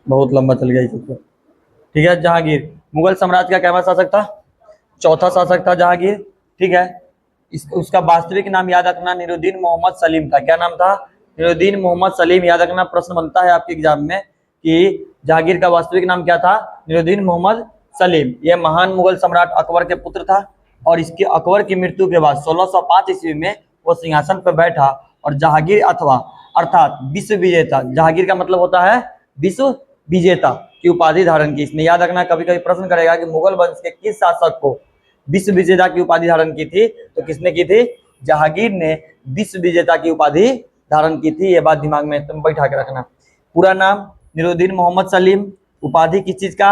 बहुत लंबा चल गया ये तो। ठीक है, जहांगीर मुगल साम्राज्य का कैवा शासक था? चौथा शासक था जहांगीर। ठीक है, उसका वास्तविक नाम याद रखना निरुद्दीन मोहम्मद सलीम था। क्या नाम था? निरुद्दीन मोहम्मद सलीम। याद रखना, प्रश्न बनता है आपके एग्जाम में कि जहांगीर का वास्तविक नाम क्या था? निरुद्दीन मोहम्मद सलीम। यह महान मुगल सम्राट अकबर के पुत्र था और इसके अकबर की मृत्यु के बाद 1605 ईस्वी में वो सिंहासन पर बैठा और जहांगीर अथवा अर्थात विश्व विजेता, जहांगीर का मतलब होता है विश्व विजेता, की उपाधि धारण की इसने। याद रखना, कभी कभी प्रश्न करेगा कि मुगल वंश के किस शासक को विश्व विजेता की उपाधि धारण की थी, तो किसने की थी? जहांगीर ने विश्व विजेता की उपाधि धारण की थी। ये बात दिमाग में तुम बैठा के रखना। पूरा नाम निरुद्दीन मोहम्मद सलीम। उपाधि किस चीज का?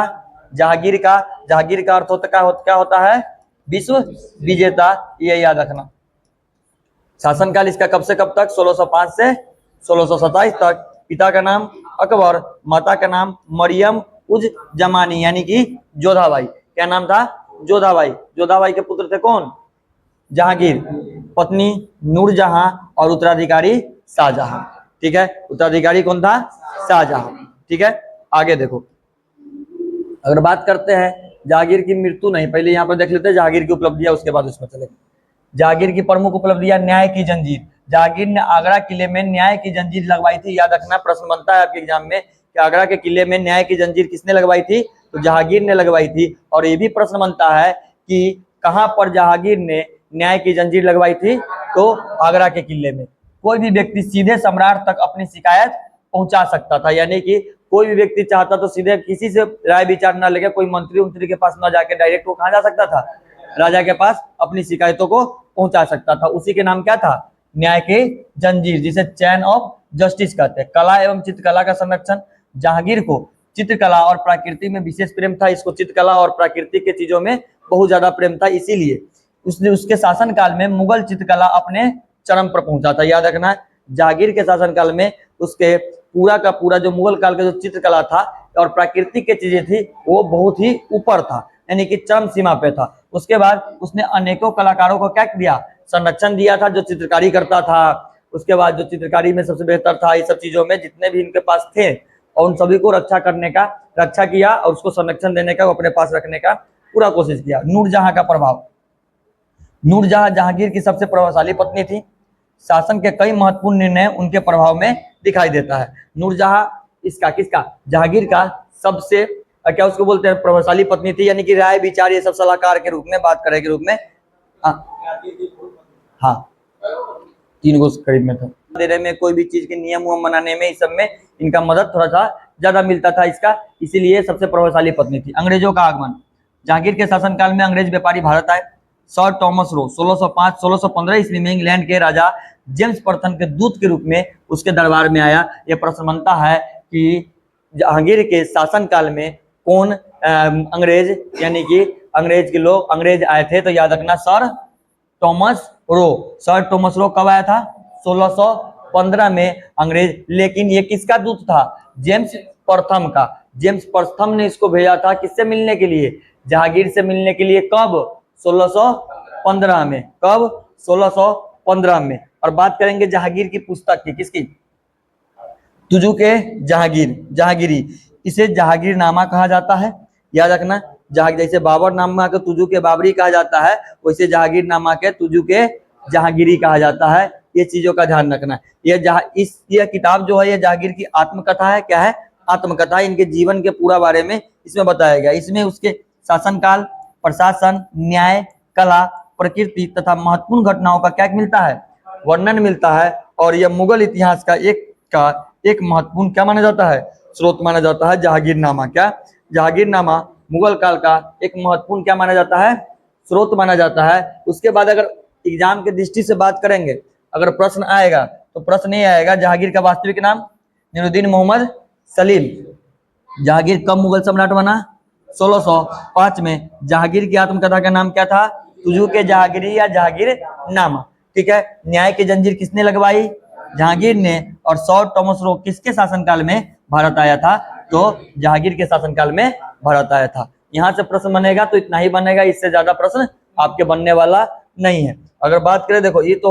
जहांगीर का। जहांगीर का अर्थ होता क्या होता है? विश्व विजेता। ये याद रखना। शासनकाल इसका कब से कब तक? 1605 से 1627 तक। पिता का नाम अकबर, माता का नाम मरियम उज जमानी यानी कि जोधाबाई। क्या नाम था? जोधाबाई। जोधाबाई के पुत्र थे कौन? जहांगीर। पत्नी नूरजहां और उत्तराधिकारी शाहजहां। ठीक है, उत्तराधिकारी कौन था? शाहजहां। ठीक है, आगे देखो। अगर बात करते हैं जहांगीर की मृत्यु, नहीं पहले यहाँ पर देख लेते हैं जहांगीर की उपलब्धियां, उसके बाद उसमें चले। जहांगीर की प्रमुख उपलब्धियां, न्याय की जंजीर। जहांगीर ने आगरा किले में न्याय की जंजीर लगवाई थी। याद रखना, प्रश्न बनता है आपके एग्जाम में कि आगरा के किले में न्याय की जंजीर किसने लगवाई थी? तो जहांगीर ने लगवाई थी। और ये भी प्रश्न बनता है कि कहां पर जहांगीर ने न्याय की जंजीर लगवाई थी? तो आगरा के किले में। कोई भी व्यक्ति सीधे सम्राट तक अपनी शिकायत पहुंचा सकता था, यानी कि कोई भी व्यक्ति चाहता तो सीधे किसी से राय विचार न लेके, कोई मंत्री के पास न जाके डायरेक्ट वो कहां जा सकता था? राजा के पास अपनी शिकायतों को पहुंचा सकता था। उसी के नाम क्या था? न्याय की जंजीर, जिसे चैन ऑफ जस्टिस कहते हैं। कला एवं चित्रकला का संरक्षण। जहांगीर को चित्रकला और प्रकृति में विशेष प्रेम था। इसको चित्रकला और प्रकृति के चीजों में बहुत ज्यादा प्रेम था, इसीलिए उसने उसके शासनकाल में मुगल चित्रकला अपने चरम पर पहुंचा था। याद रखना, जहांगीर के शासनकाल में उसके पूरा का पूरा जो मुगल काल का जो चित्रकला था और प्राकृतिक की चीजें थी वो बहुत ही ऊपर था, यानी कि चरम सीमा पे था। उसके बाद उसने अनेकों कलाकारों को क्या दिया? संरक्षण दिया था, जो चित्रकारी करता था। उसके बाद जो चित्रकारी में सबसे बेहतर था, ये सब चीजों में जितने भी इनके पास थे, और उन सभी को रक्षा किया और उसको संरक्षण देने का, अपने पास रखने का पूरा कोशिश किया। नूरजहां का प्रभाव। नूरजहां जहांगीर की सबसे प्रभावशाली पत्नी थी। शासन के कई महत्वपूर्ण निर्णय उनके प्रभाव में दिखाई देता है। नूरजहां किसका? जहांगीर का सबसे क्या उसको बोलते हैं? प्रभावशाली पत्नी थी, यानी कि राय विचार ये सब सलाहकार के रूप में, बात करे के रूप में। हाँ, 3 गो करीब में था। देने में, कोई भी चीज के नियम बनाने में, इस सब में इनका मदद थोड़ा सा ज्यादा मिलता था इसका, इसीलिए सबसे प्रभावशाली पत्नी थी। अंग्रेजों का आगमन। जहांगीर के शासनकाल में अंग्रेज व्यापारी भारत आए। सर टॉमस रो 1605-1615 ईस्वी में इंग्लैंड के राजा जेम्स प्रथम के दूत के रूप में उसके दरबार में आया। यह प्रश्न बनता है कि जहांगीर के शासनकाल में कौन अंग्रेज, यानी कि अंग्रेज आए थे? तो याद रखना, sir Thomas Roe. Sir Thomas Roe कब आया था? 1615 में अंग्रेज। लेकिन ये किसका दूत था? जेम्स प्रथम का। जेम्स प्रथम ने इसको भेजा था किससे मिलने के लिए? जहांगीर से मिलने के लिए। कब? 1615 में। कब? 1615 में। और बात करेंगे जहांगीर की पुस्तक की, किसकी? तुजू के जहांगीरी। इसे जहांगीरनामा कहा जाता है। याद रखना, जैसे बाबरनामा के तुजू के बाबरी कहा जाता है, वैसे जहांगीरनामा के तुजू के जहांगीरी कहा जाता है। ये चीजों का ध्यान रखना। यह किताब जो है, ये जहांगीर की आत्मकथा है। क्या है? आत्मकथा। इनके जीवन के पूरा बारे में इसमें बताया गया। इसमें उसके शासनकाल, प्रशासन, न्याय, कला, प्रकृति तथा महत्वपूर्ण घटनाओं का क्या मिलता है? वर्णन मिलता है। और यह मुगल इतिहास का एक महत्वपूर्ण क्या माना जाता है? स्रोत माना जाता है जहांगीरनामा। क्या? जहांगीरनामा मुगल काल का एक महत्वपूर्ण क्या माना जाता है? स्रोत माना जाता है। उसके बाद अगर एग्जाम के दृष्टि से बात करेंगे, अगर प्रश्न आएगा तो प्रश्न ये आएगा, जहांगीर का वास्तविक नाम निरुद्दीन मोहम्मद सलीम। जहांगीर कब मुगल सम्राट बना? 1605 में। जहांगीर की आत्मकथा का नाम क्या था? तुजू के जहांगीरी या जहांगीरनामा। ठीक है। न्याय की जंजीर किसने लगवाई? जहांगीर ने। और सर टॉमस रो किसके शासनकाल में भारत आया था? तो जहांगीर के शासनकाल में भारत आया था। यहाँ से प्रश्न बनेगा तो इतना ही बनेगा, इससे ज्यादा प्रश्न आपके बनने वाला नहीं है। अगर बात करें, देखो ये तो